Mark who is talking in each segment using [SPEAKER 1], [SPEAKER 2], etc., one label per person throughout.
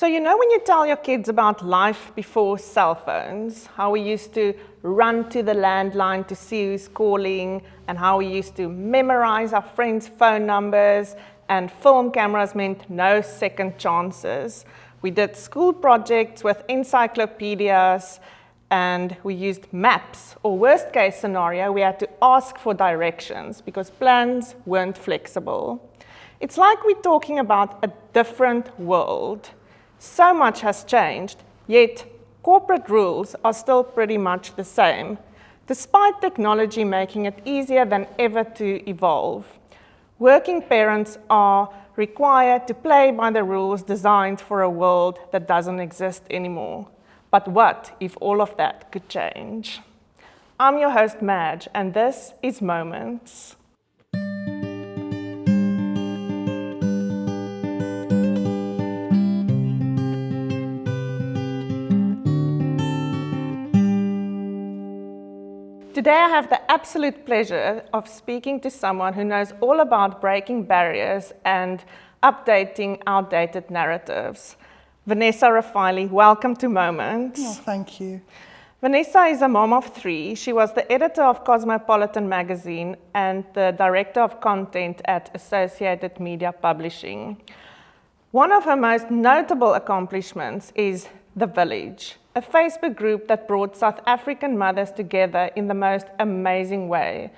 [SPEAKER 1] So you know when you tell your kids about life before cell phones, how we used to run to the landline to see who's calling, and how we used to memorize our friends' phone numbers, and film cameras meant no second chances. We did school projects with encyclopedias, and we used maps, or worst case scenario, we had to ask for directions because plans weren't flexible. It's like we're talking about a different world. So much has changed, yet corporate rules are still pretty much the same, despite technology making it easier than ever to evolve. Working parents are required to play by the rules designed for a world that doesn't exist anymore. But what if all of that could change? I'm your host, Madge, and this is Moments. Today I have the absolute pleasure of speaking to someone who knows all about breaking barriers and updating outdated narratives. Vanessa Raphaely, welcome to Moments.
[SPEAKER 2] Oh, thank you.
[SPEAKER 1] Vanessa is a mom of 3. She was the editor of Cosmopolitan magazine and the director of content at Associated Media Publishing. One of her most notable accomplishments is The Village, a Facebook group that brought South African mothers together in the most amazing way.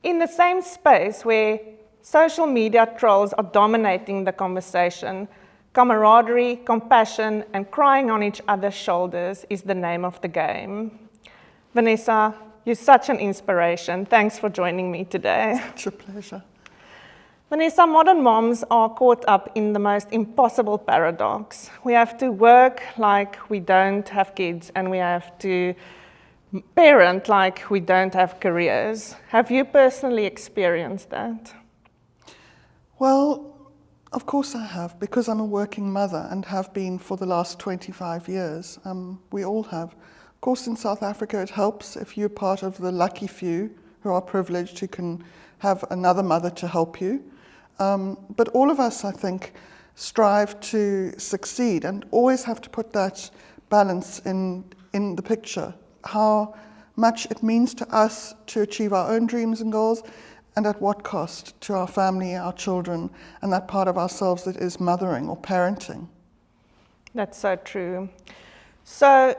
[SPEAKER 1] In the same space where social media trolls are dominating the conversation, camaraderie, compassion, and crying on each other's shoulders is the name of the game. Vanessa, you're such an inspiration. Thanks for joining me today.
[SPEAKER 2] It's a pleasure.
[SPEAKER 1] Vanessa, modern moms are caught up in the most impossible paradox. We have to work like we don't have kids, and we have to parent like we don't have careers. Have you personally experienced that?
[SPEAKER 2] Well, of course I have, because I'm a working mother and have been for the last 25 years. We all have. Of course, in South Africa, it helps if you're part of the lucky few who are privileged who can have another mother to help you. But all of us, I think, strive to succeed and always have to put that balance in the picture. How much it means to us to achieve our own dreams and goals, and at what cost to our family, our children, and that part of ourselves that is mothering or parenting.
[SPEAKER 1] That's so true. So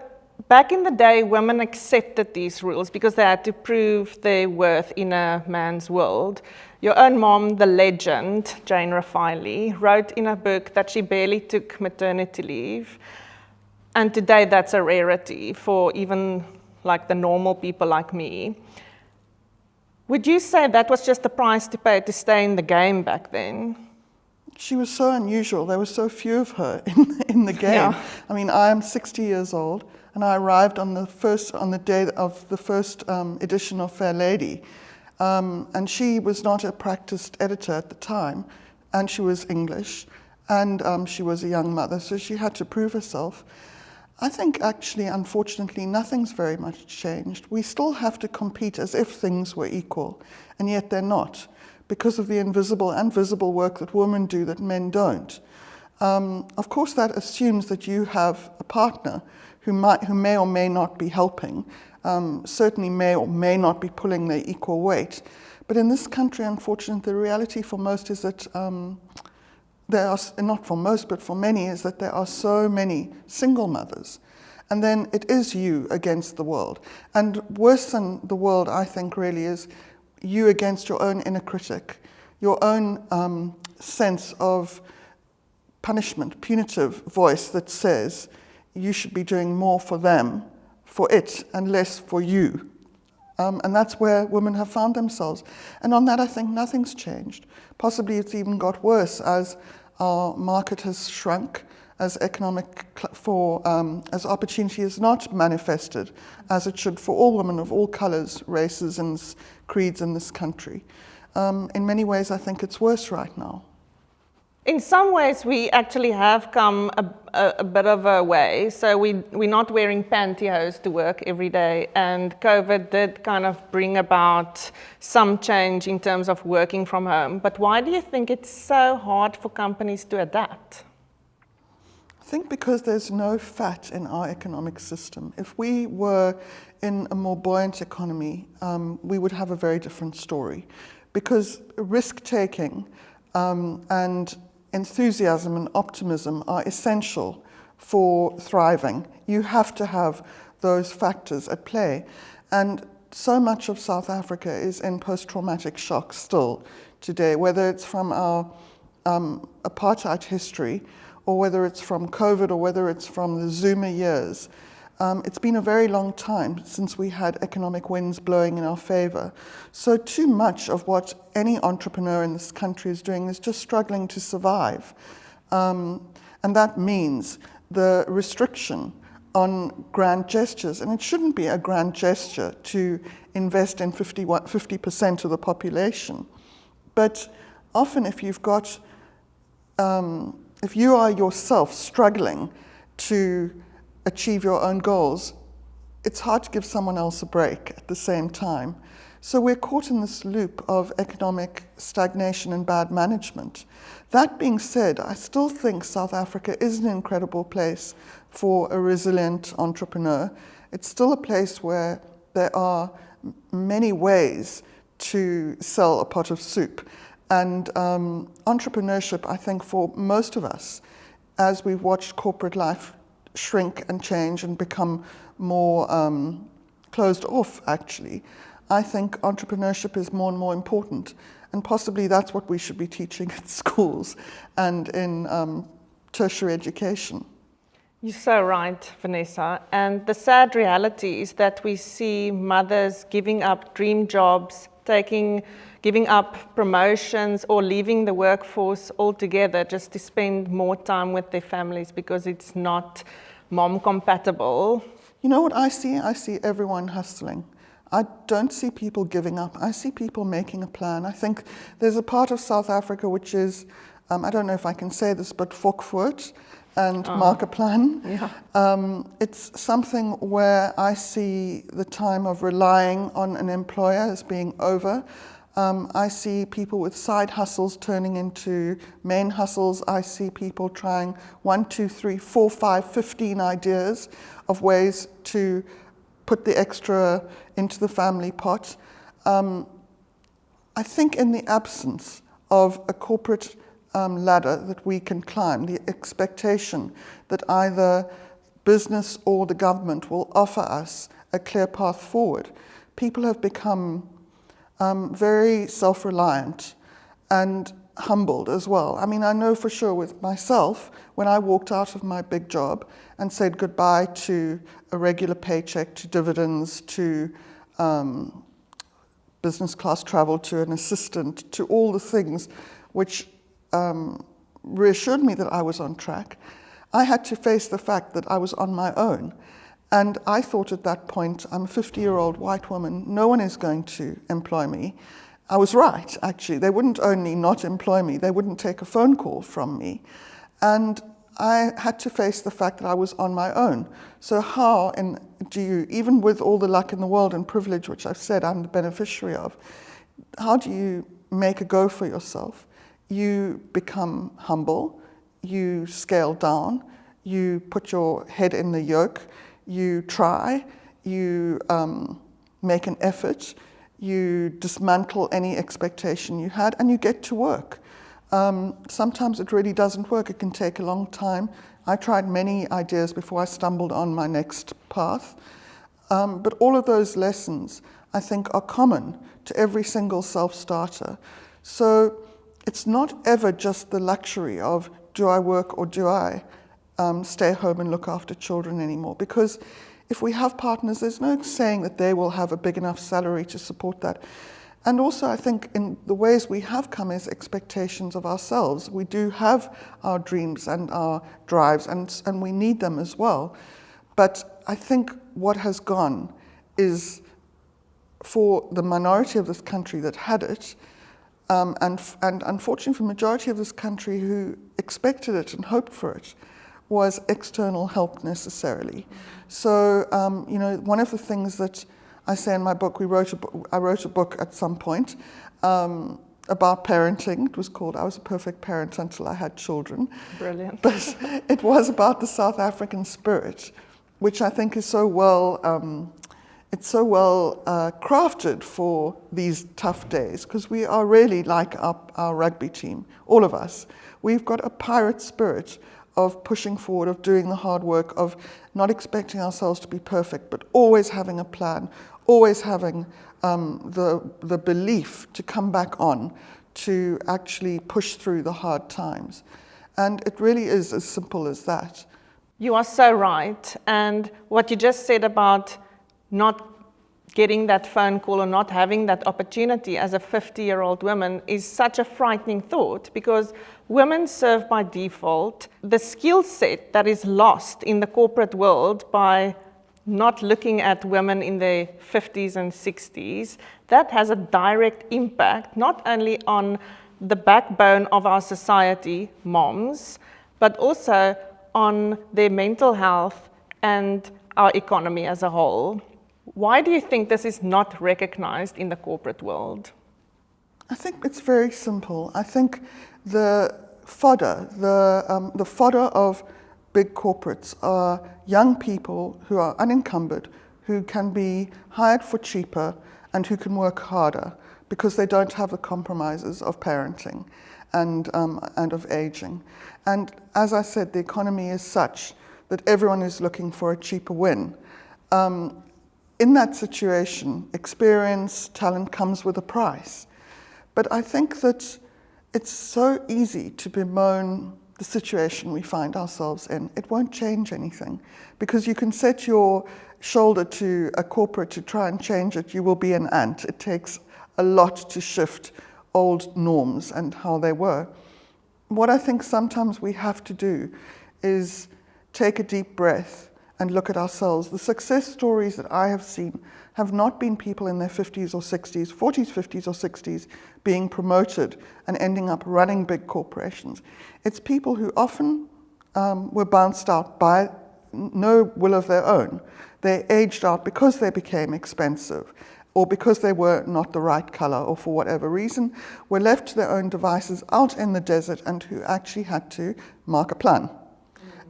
[SPEAKER 1] back in the day, women accepted these rules because they had to prove their worth in a man's world. Your own mom, the legend, Jane Raphaely, wrote in a book that she barely took maternity leave. And today that's a rarity for even like the normal people like me. Would you say that was just the price to pay to stay in the game back then?
[SPEAKER 2] She was so unusual. There were so few of her in the game.
[SPEAKER 1] Yeah.
[SPEAKER 2] I mean, I am 60 years old, and I arrived on the day of the first edition of Fair Lady. And she was not a practiced editor at the time, and she was English, and she was a young mother, so she had to prove herself. I think actually, unfortunately, nothing's very much changed. We still have to compete as if things were equal, and yet they're not, because of the invisible and visible work that women do that men don't. Of course, that assumes that you have a partner who may or may not be helping, certainly may or may not be pulling their equal weight. But in this country, unfortunately, the reality for most is that there are, not for most, but for many, is that there are so many single mothers. And then it is you against the world. And worse than the world, I think, really is you against your own inner critic, your own sense of punishment, punitive voice that says you should be doing more for them, for it, and less for you. And that's where women have found themselves. And on that, I think nothing's changed. Possibly it's even got worse as our market has shrunk, as as opportunity is not manifested as it should for all women of all colors, races, and creeds in this country. In many ways, I think it's worse right now.
[SPEAKER 1] In some ways, we actually have come a bit of a way. So we're not wearing pantyhose to work every day. And COVID did kind of bring about some change in terms of working from home. But why do you think it's so hard for companies to adapt?
[SPEAKER 2] I think because there's no fat in our economic system. If we were in a more buoyant economy, we would have a very different story. Because risk-taking and enthusiasm and optimism are essential for thriving. You have to have those factors at play. And so much of South Africa is in post-traumatic shock still today, whether it's from our apartheid history, or whether it's from COVID, or whether it's from the Zuma years. It's been a very long time since we had economic winds blowing in our favor. So too much of what any entrepreneur in this country is doing is just struggling to survive. And that means the restriction on grand gestures, and it shouldn't be a grand gesture to invest in 50% of the population. But often if you've got, if you are yourself struggling to achieve your own goals, it's hard to give someone else a break at the same time. So we're caught in this loop of economic stagnation and bad management. That being said, I still think South Africa is an incredible place for a resilient entrepreneur. It's still a place where there are many ways to sell a pot of soup. And entrepreneurship, I think, for most of us, as we've watched corporate life shrink and change and become more closed off, actually, I think entrepreneurship is more and more important. And possibly that's what we should be teaching at schools and in tertiary education.
[SPEAKER 1] You're so right, Vanessa. And the sad reality is that we see mothers giving up dream jobs, giving up promotions, or leaving the workforce altogether just to spend more time with their families because it's not mom compatible.
[SPEAKER 2] You know what I see? I see everyone hustling. I don't see people giving up. I see people making a plan. I think there's a part of South Africa which is, I don't know if I can say this, but fokvoort and markeplan.
[SPEAKER 1] Yeah.
[SPEAKER 2] It's something where I see the time of relying on an employer as being over. I see people with side hustles turning into main hustles. I see people trying 1, 2, 3, 4, 5, 15 ideas of ways to put the extra into the family pot. I think in the absence of a corporate ladder that we can climb, the expectation that either business or the government will offer us a clear path forward, people have become very self-reliant and humbled as well. I mean, I know for sure with myself, when I walked out of my big job and said goodbye to a regular paycheck, to dividends, to business class travel, to an assistant, to all the things which reassured me that I was on track, I had to face the fact that I was on my own. And I thought at that point, I'm a 50-year-old white woman, no one is going to employ me. I was right, actually. They wouldn't only not employ me, they wouldn't take a phone call from me. And I had to face the fact that I was on my own. So how do you, even with all the luck in the world and privilege, which I've said I'm the beneficiary of, how do you make a go for yourself? You become humble, you scale down, you put your head in the yoke, you try, you make an effort, you dismantle any expectation you had, and you get to work. Sometimes it really doesn't work. It can take a long time. I tried many ideas before I stumbled on my next path. But all of those lessons, I think, are common to every single self-starter. So it's not ever just the luxury of, do I work or do I stay home and look after children anymore? Because if we have partners, there's no saying that they will have a big enough salary to support that. And also, I think in the ways we have come as expectations of ourselves, we do have our dreams and our drives, and we need them as well. But I think what has gone is, for the minority of this country that had it, and unfortunately for the majority of this country who expected it and hoped for it, was external help necessarily. So, one of the things that I say in my book, I wrote a book at some point, about parenting. It was called I Was a Perfect Parent Until I Had Children.
[SPEAKER 1] Brilliant.
[SPEAKER 2] But it was about the South African spirit, which I think is so well, crafted for these tough days, because we are really like our rugby team, all of us. We've got a pirate spirit of pushing forward, of doing the hard work, of not expecting ourselves to be perfect, but always having a plan, always having the belief to come back on, to actually push through the hard times. And it really is as simple as that.
[SPEAKER 1] You are so right. And what you just said about not getting that phone call or not having that opportunity as a 50-year-old woman is such a frightening thought, because women serve by default. The skill set that is lost in the corporate world by not looking at women in their 50s and 60s, that has a direct impact not only on the backbone of our society, moms, but also on their mental health and our economy as a whole. Why do you think this is not recognized in the corporate world?
[SPEAKER 2] I think it's very simple. I think the fodder of big corporates are young people who are unencumbered, who can be hired for cheaper and who can work harder because they don't have the compromises of parenting and of aging. And as I said, the economy is such that everyone is looking for a cheaper win. In that situation, experience, talent comes with a price. But I think that it's so easy to bemoan the situation we find ourselves in. It won't change anything, because you can set your shoulder to a corporate to try and change it. You will be an ant. It takes a lot to shift old norms and how they were. What I think sometimes we have to do is take a deep breath and look at ourselves. The success stories that I have seen have not been people in their 50s or 60s, 40s, 50s or 60s being promoted and ending up running big corporations. It's people who often were bounced out by no will of their own. They aged out because they became expensive, or because they were not the right color, or for whatever reason, were left to their own devices out in the desert, and who actually had to mark a plan.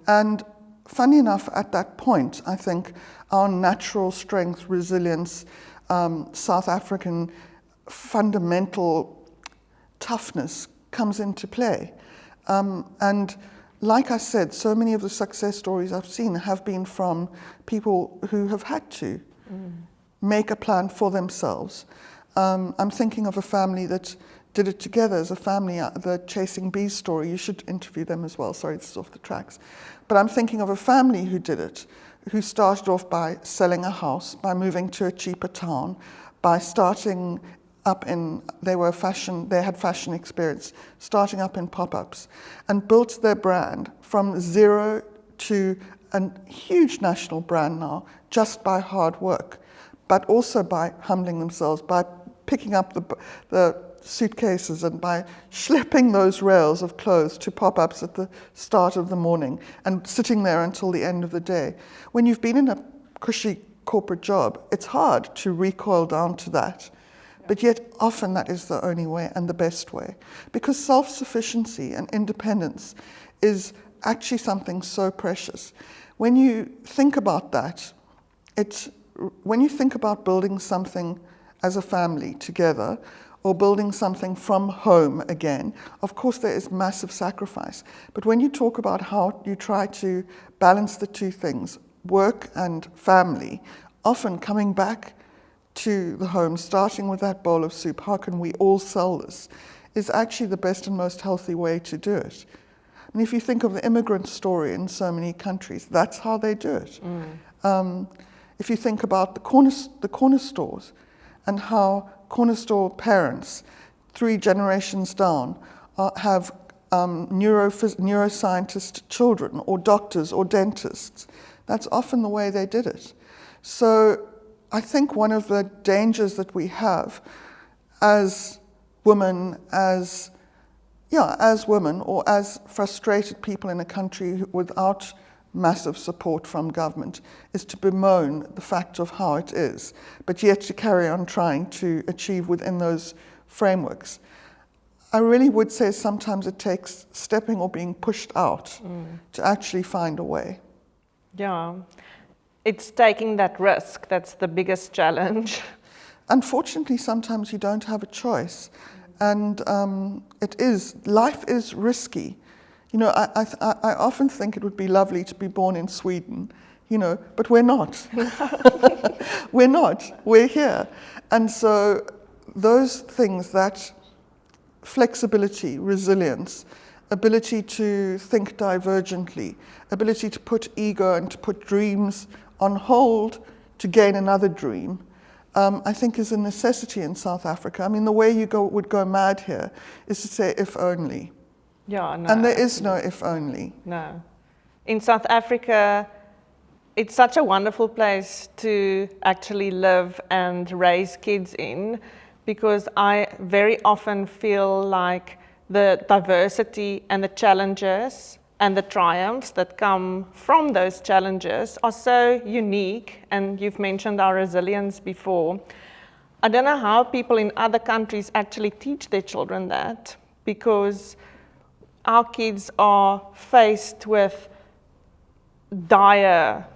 [SPEAKER 2] And funny enough, at that point, I think our natural strength, resilience, South African fundamental toughness comes into play. And like I said, so many of the success stories I've seen have been from people who have had to make a plan for themselves. I'm thinking of a family that did it together as a family, the Chasing Bees story. You should interview them as well. Sorry, this is off the tracks. But I'm thinking of a family who did it, who started off by selling a house, by moving to a cheaper town, by starting up in, they had fashion experience, starting up in pop-ups, and built their brand from zero to a huge national brand now, just by hard work, but also by humbling themselves, by picking up the suitcases and by schlepping those rails of clothes to pop-ups at the start of the morning and sitting there until the end of the day. When you've been in a cushy corporate job, it's hard to recoil down to that. But yet often that is the only way and the best way. Because self-sufficiency and independence is actually something so precious. When you think about that, when you think about building something as a family together, or building something from home again, of course there is massive sacrifice. But when you talk about how you try to balance the two things, work and family, often coming back to the home, starting with that bowl of soup, how can we all sell this, is actually the best and most healthy way to do it. And if you think of the immigrant story in so many countries, that's how they do it. If you think about the corner stores, and how corner store parents, 3 generations down, have neuroscientist children, or doctors, or dentists. That's often the way they did it. So I think one of the dangers that we have as women, or as frustrated people in a country without massive support from government, is to bemoan the fact of how it is, but yet to carry on trying to achieve within those frameworks. I really would say sometimes it takes stepping or being pushed out to actually find a way.
[SPEAKER 1] Yeah. It's taking that risk that's the biggest challenge.
[SPEAKER 2] Unfortunately, sometimes you don't have a choice. And life is risky. You know, I often think it would be lovely to be born in Sweden, you know, but we're not. We're not. We're here. And so those things, that flexibility, resilience, ability to think divergently, ability to put ego and to put dreams on hold to gain another dream, I think is a necessity in South Africa. I mean, the way you would go mad here is to say, if only.
[SPEAKER 1] Yeah, no.
[SPEAKER 2] And there is no if only.
[SPEAKER 1] No. In South Africa, it's such a wonderful place to actually live and raise kids in, because I very often feel like the diversity and the challenges and the triumphs that come from those challenges are so unique. And you've mentioned our resilience before. I don't know how people in other countries actually teach their children that, because our kids are faced with dire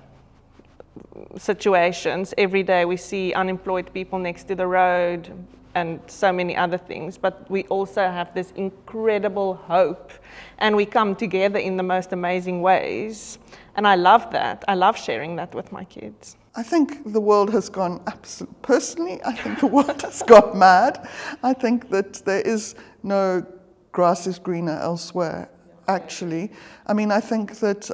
[SPEAKER 1] situations. Every day we see unemployed people next to the road and so many other things, but we also have this incredible hope, and we come together in the most amazing ways. And I love that. I love sharing that with my kids.
[SPEAKER 2] I think the world has gone personally, I think the world has gone mad. I think that there is no grass is greener elsewhere, actually. I mean, I think that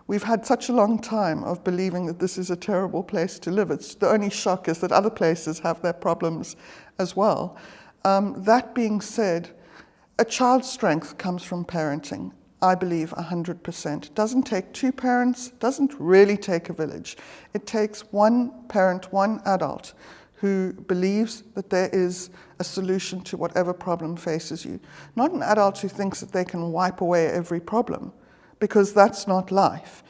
[SPEAKER 2] we've had such a long time of believing that this is a terrible place to live. The only shock is that other places have their problems as well. That being said, a child's strength comes from parenting, I believe 100%. It doesn't take two parents, doesn't really take a village. It takes one parent, one adult who believes that there is a solution to whatever problem faces you. Not an adult who thinks that they can wipe away every problem, because that's not life.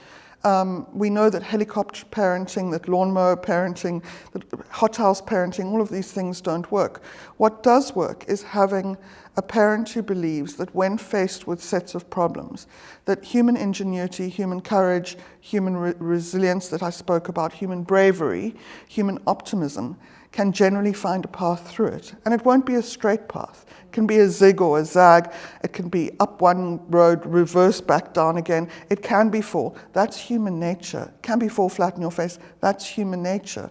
[SPEAKER 2] We know that helicopter parenting, that lawnmower parenting, that hothouse parenting, all of these things don't work. What does work is having a parent who believes that when faced with sets of problems, that human ingenuity, human courage, human resilience that I spoke about, human bravery, human optimism, can generally find a path through it. And it won't be a straight path. It can be a zig or a zag. It can be up one road, reverse back down again. It can be fall. That's human nature. It can be fall flat in your face. That's human nature.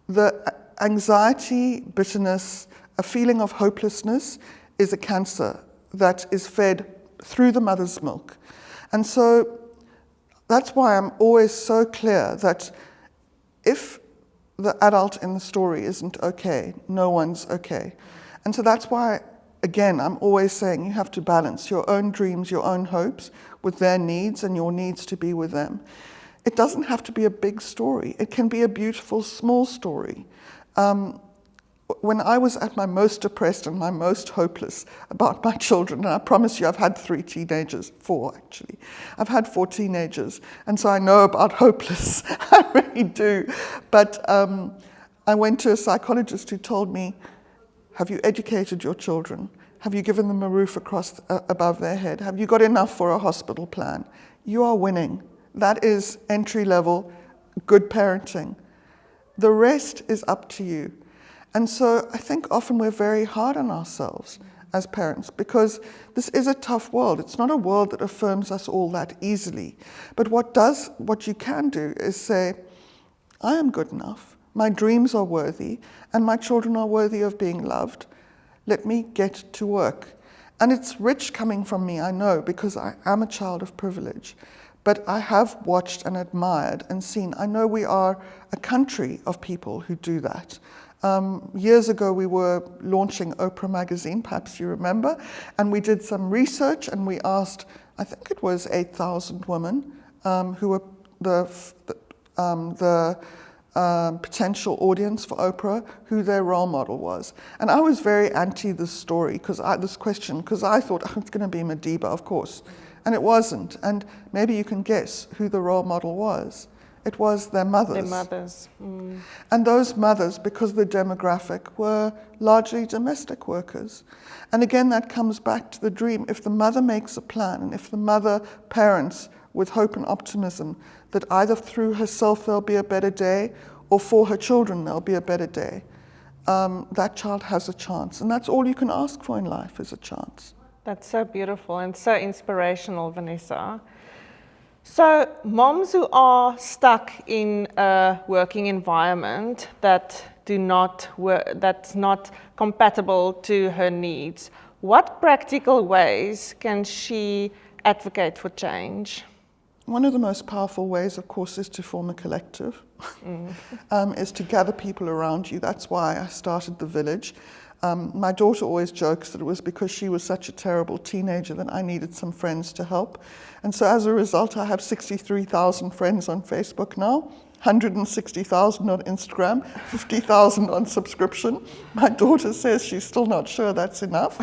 [SPEAKER 2] The anxiety, bitterness, a feeling of hopelessness is a cancer that is fed through the mother's milk. And so that's why I'm always so clear that if the adult in the story isn't okay, no one's okay. And so that's why, again, I'm always saying you have to balance your own dreams, your own hopes with their needs, and your needs to be with them. It doesn't have to be a big story. It can be a beautiful, small story. When I was at my most depressed and my most hopeless about my children, and I promise you I've had 4 actually. I've had 4 teenagers, and so I know about hopeless, I really do. But I went to a psychologist who told me, have you educated your children? Have you given them a roof above their head? Have you got enough for a hospital plan? You are winning. That is entry-level, good parenting. The rest is up to you. And so I think often we're very hard on ourselves as parents, because this is a tough world. It's not a world that affirms us all that easily. But what you can do is say, I am good enough, my dreams are worthy, and my children are worthy of being loved. Let me get to work. And it's rich coming from me, I know, because I am a child of privilege. But I have watched and admired and seen. I know we are a country of people who do that. Years ago, we were launching Oprah magazine, perhaps you remember, and we did some research, and we asked, I think it was 8,000 women who were the potential audience for Oprah, who their role model was. And I was very anti this story, this question, because I thought, oh, it's going to be Madiba, of course. And it wasn't. And maybe you can guess who the role model was. it was their mothers.
[SPEAKER 1] Their mothers. Mm.
[SPEAKER 2] And those mothers, because of the demographic, were largely domestic workers. And again, that comes back to the dream. If the mother makes a plan, and if the mother parents with hope and optimism that either through herself there'll be a better day, or for her children there'll be a better day, that child has a chance. And that's all you can ask for in life, is a chance.
[SPEAKER 1] That's so beautiful and so inspirational, Vanessa. So moms who are stuck in a working environment that that's not compatible to her needs, what practical ways can she advocate for change?
[SPEAKER 2] One of the most powerful ways, of course, is to form a collective, is to gather people around you. That's why I started the village. My daughter always jokes that it was because she was such a terrible teenager that I needed some friends to help. And so as a result, I have 63,000 friends on Facebook now, 160,000 on Instagram, 50,000 on subscription. My daughter says she's still not sure that's enough.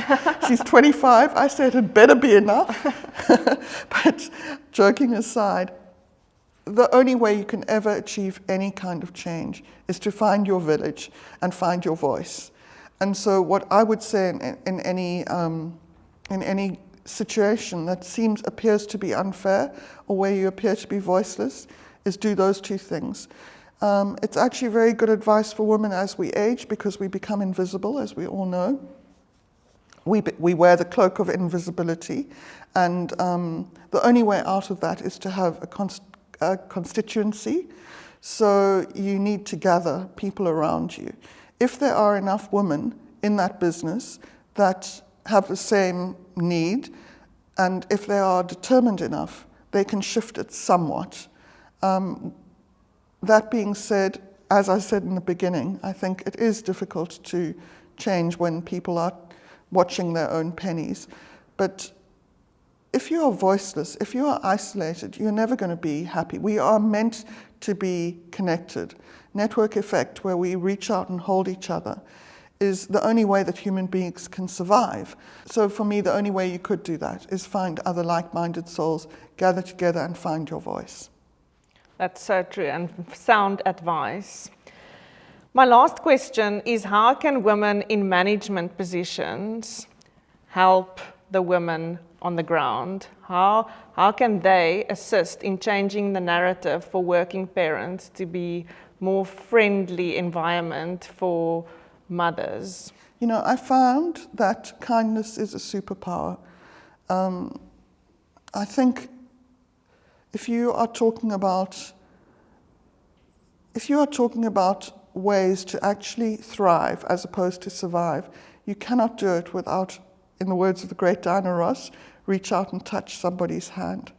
[SPEAKER 2] She's 25. I said it better be enough. But joking aside, the only way you can ever achieve any kind of change is to find your village and find your voice. And so what I would say in any situation that appears to be unfair or where you appear to be voiceless is do those two things. It's actually very good advice for women as we age because we become invisible, as we all know. We wear the cloak of invisibility, and the only way out of that is to have a constituency. So you need to gather people around you. If there are enough women in that business that have the same need, and if they are determined enough, they can shift it somewhat. That being said, as I said in the beginning, I think it is difficult to change when people are watching their own pennies. But if you are voiceless, if you are isolated, you're never going to be happy. We are meant to be connected. Network effect, where we reach out and hold each other, is the only way that human beings can survive. So for me, the only way you could do that is find other like-minded souls, gather together and find your voice.
[SPEAKER 1] That's so true and sound advice. My last question is, how can women in management positions help the women on the ground? How can they assist in changing the narrative for working parents to be more friendly environment for mothers?
[SPEAKER 2] You know, I found that kindness is a superpower. I think if you are talking about ways to actually thrive as opposed to survive, you cannot do it without, in the words of the great Diana Ross, reach out and touch somebody's hand.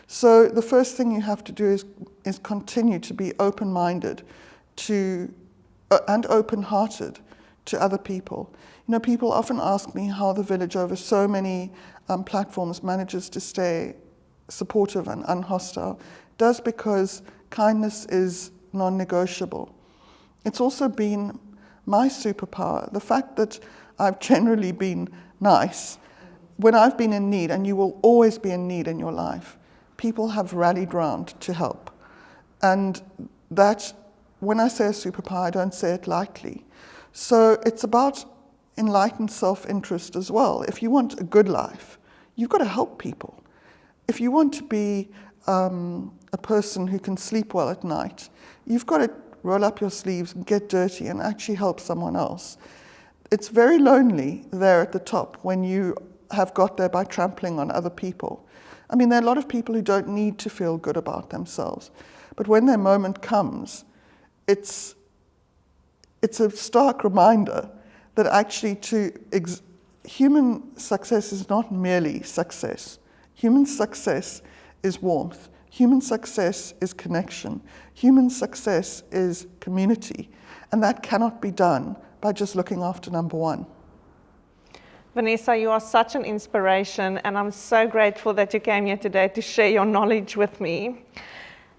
[SPEAKER 2] So the first thing you have to do is continue to be open-minded and open-hearted to other people. You know, people often ask me how the village over so many platforms manages to stay supportive and unhostile. It does because kindness is non-negotiable. It's also been my superpower, the fact that I've generally been nice. When I've been in need, and you will always be in need in your life, people have rallied round to help. And that, when I say a superpower, I don't say it lightly. So it's about enlightened self-interest as well. If you want a good life, you've got to help people. If you want to be a person who can sleep well at night, you've got to roll up your sleeves and get dirty and actually help someone else. It's very lonely there at the top when you have got there by trampling on other people. I mean, there are a lot of people who don't need to feel good about themselves. But when their moment comes, it's a stark reminder that actually human success is not merely success. Human success is warmth. Human success is connection. Human success is community. And that cannot be done by just looking after number one.
[SPEAKER 1] Vanessa, you are such an inspiration, and I'm so grateful that you came here today to share your knowledge with me.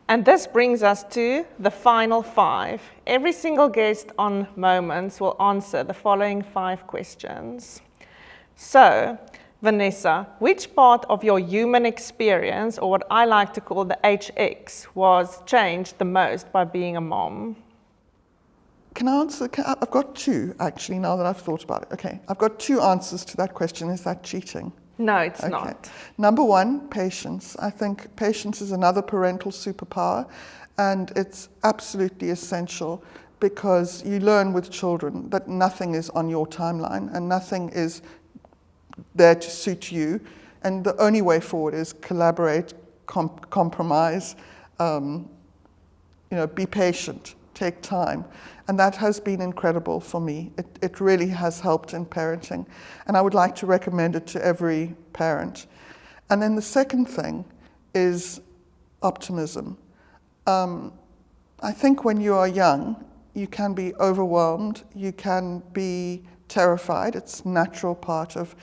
[SPEAKER 1] And this brings us to the final 5. Every single guest on Moments will answer the following 5 questions. So, Vanessa, which part of your human experience, or what I like to call the HX, was changed the most by being a mom?
[SPEAKER 2] Can I answer? I've got two, actually, now that I've thought about it. Okay, I've got two answers to that question. Is that cheating?
[SPEAKER 1] No, it's
[SPEAKER 2] Okay.
[SPEAKER 1] not.
[SPEAKER 2] Number one, patience. I think patience is another parental superpower, and it's absolutely essential because you learn with children that nothing is on your timeline and nothing is there to suit you, and the only way forward is collaborate, compromise, be patient, take time. And that has been incredible for me. It really has helped in parenting. And I would like to recommend it to every parent. And then the second thing is optimism. I think when you are young, you can be overwhelmed, you can be terrified. It's a natural part of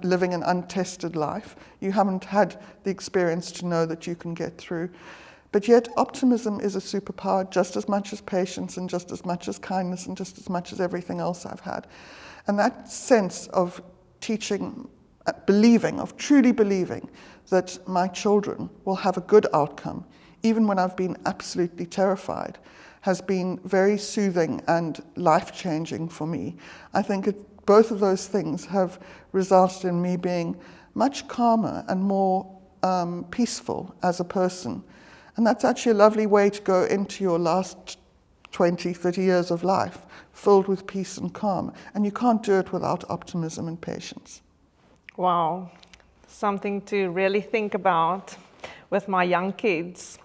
[SPEAKER 2] living an untested life. You haven't had the experience to know that you can get through. But yet optimism is a superpower just as much as patience and just as much as kindness and just as much as everything else I've had. And that sense of teaching, truly believing that my children will have a good outcome, even when I've been absolutely terrified, has been very soothing and life-changing for me. I think both of those things have resulted in me being much calmer and more peaceful as a person. And that's actually a lovely way to go into your last 20, 30 years of life, filled with peace and calm. And you can't do it without optimism and patience.
[SPEAKER 1] Wow, something to really think about with my young kids.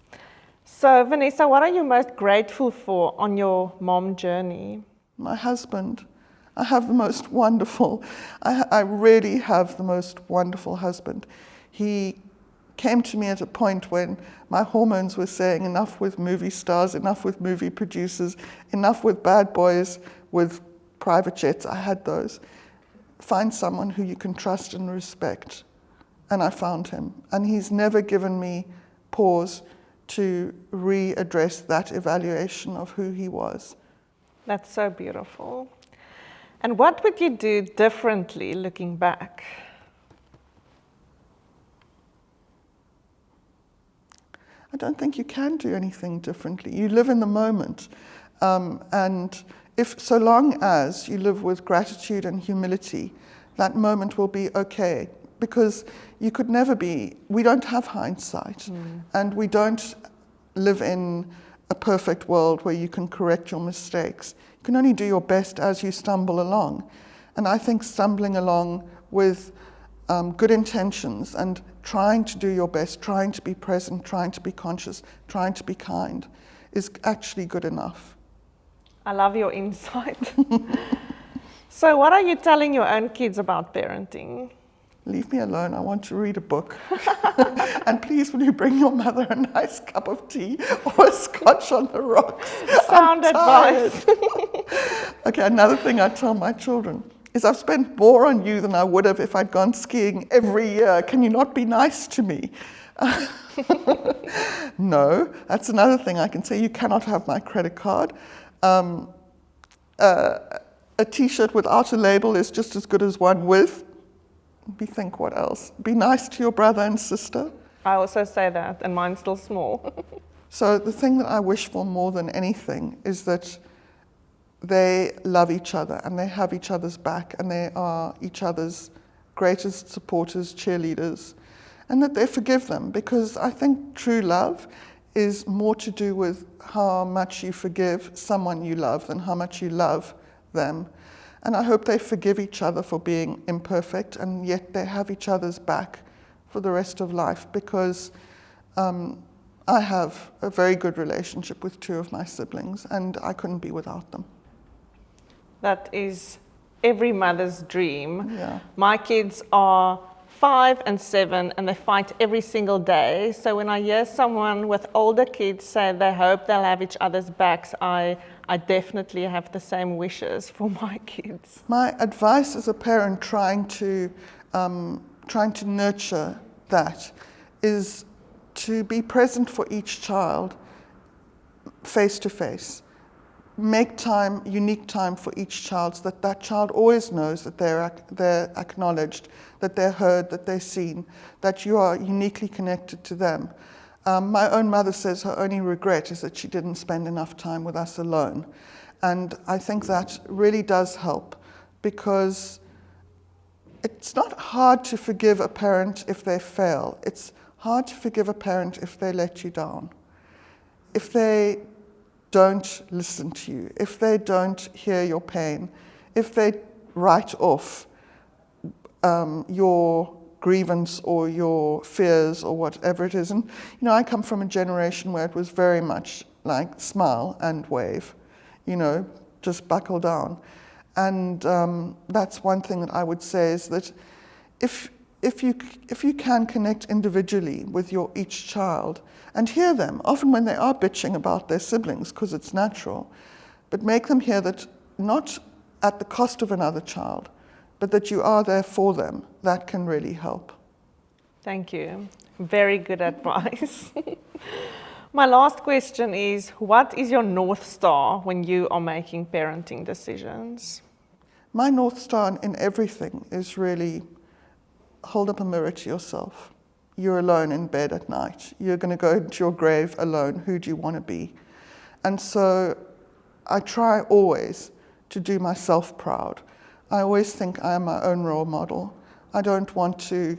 [SPEAKER 1] So, Vanessa, what are you most grateful for on your mom journey?
[SPEAKER 2] My husband. I have the most wonderful, I really have the most wonderful husband. He came to me at a point when my hormones were saying enough with movie stars, enough with movie producers, enough with bad boys with private jets. I had those. Find someone who you can trust and respect. And I found him. And he's never given me pause to readdress that evaluation of who he was.
[SPEAKER 1] That's so beautiful. And what would you do differently looking back?
[SPEAKER 2] I don't think you can do anything differently. You live in the moment. And so long as you live with gratitude and humility, that moment will be okay. Because we don't have hindsight. And we don't live in a perfect world where you can correct your mistakes. You can only do your best as you stumble along. And I think stumbling along with good intentions and trying to do your best, trying to be present, trying to be conscious, trying to be kind is actually good enough.
[SPEAKER 1] I love your insight. So what are you telling your own kids about parenting?
[SPEAKER 2] Leave me alone, I want to read a book. And please, will you bring your mother a nice cup of tea or a scotch on the rocks?
[SPEAKER 1] Sound advice.
[SPEAKER 2] Okay, another thing I tell my children is I've spent more on you than I would have if I'd gone skiing every year. Can you not be nice to me? No, that's another thing I can say. You cannot have my credit card. A t-shirt without a label is just as good as one with. Think what else? Be nice to your brother and sister.
[SPEAKER 1] I also say that, and mine's still small.
[SPEAKER 2] So the thing that I wish for more than anything is that they love each other and they have each other's back and they are each other's greatest supporters, cheerleaders, and that they forgive them, because I think true love is more to do with how much you forgive someone you love than how much you love them. And I hope they forgive each other for being imperfect, and yet they have each other's back for the rest of life, because I have a very good relationship with two of my siblings, and I couldn't be without them.
[SPEAKER 1] That is every mother's dream.
[SPEAKER 2] Yeah.
[SPEAKER 1] My kids are 5 and 7, and they fight every single day. So when I hear someone with older kids say they hope they'll have each other's backs, I definitely have the same wishes for my kids.
[SPEAKER 2] My advice as a parent trying to nurture that is to be present for each child face to face. make time, unique time for each child, so that that child always knows that they're acknowledged, that they're heard, that they're seen, that you are uniquely connected to them. My own mother says her only regret is that she didn't spend enough time with us alone. And I think that really does help, because it's not hard to forgive a parent if they fail. It's hard to forgive a parent if they let you down, if they don't listen to you, if they don't hear your pain, if they write off your grievance or your fears or whatever it is. And, you know, I come from a generation where it was very much like smile and wave, you know, just buckle down. And that's one thing that I would say, is that if you can connect individually with each child and hear them, often when they are bitching about their siblings, because it's natural, but make them hear that not at the cost of another child, but that you are there for them, that can really help.
[SPEAKER 1] Thank you. Very good advice. My last question is, what is your North Star when you are making parenting decisions?
[SPEAKER 2] My North Star in everything is really hold up a mirror to yourself. You're alone in bed at night. You're going to go to your grave alone. Who do you want to be? And so I try always to do myself proud. I always think I am my own role model. I don't want to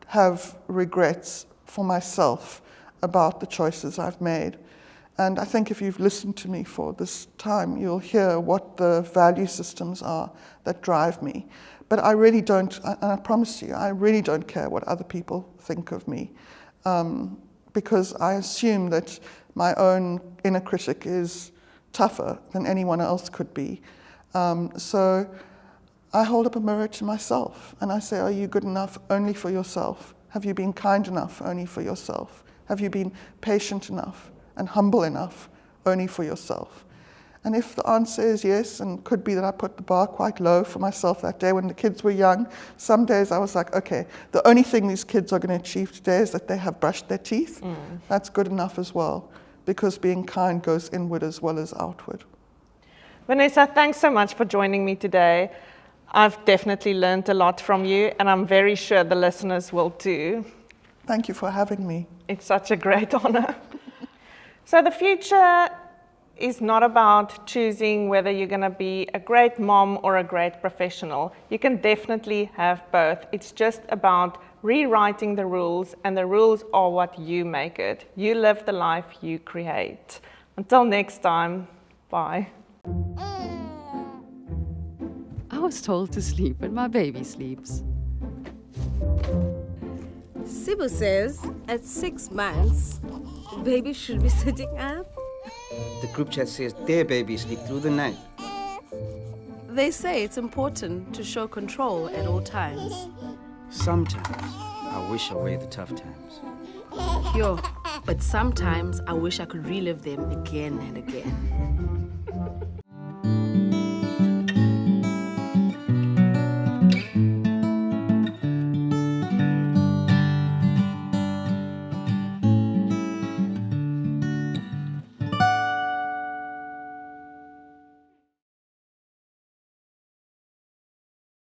[SPEAKER 2] have regrets for myself about the choices I've made. And I think if you've listened to me for this time, you'll hear what the value systems are that drive me. But I really don't, and I promise you, I really don't care what other people think of me, because I assume that my own inner critic is tougher than anyone else could be. So I hold up a mirror to myself and I say, are you good enough only for yourself? Have you been kind enough only for yourself? Have you been patient enough and humble enough only for yourself? And if the answer is yes, and could be that I put the bar quite low for myself that day when the kids were young, some days I was like, okay, the only thing these kids are going to achieve today is that they have brushed their teeth. That's good enough as well, because being kind goes inward as well as outward.
[SPEAKER 1] Vanessa, thanks so much for joining me today. I've definitely learned a lot from you, and I'm very sure the listeners will too.
[SPEAKER 2] Thank you for having me.
[SPEAKER 1] It's such a great honor. So the future is not about choosing whether you're going to be a great mom or a great professional. You can definitely have both. It's just about rewriting the rules, and the rules are what you make it. You live the life you create. Until next time, bye.
[SPEAKER 3] I was told to sleep when my baby sleeps.
[SPEAKER 4] Sibu says at 6 months, baby should be sitting up.
[SPEAKER 5] The group chat says their babies sleep through the night.
[SPEAKER 4] They say it's important to show control at all times.
[SPEAKER 5] Sometimes I wish away the tough times.
[SPEAKER 4] Yo, but sometimes I wish I could relive them again and again.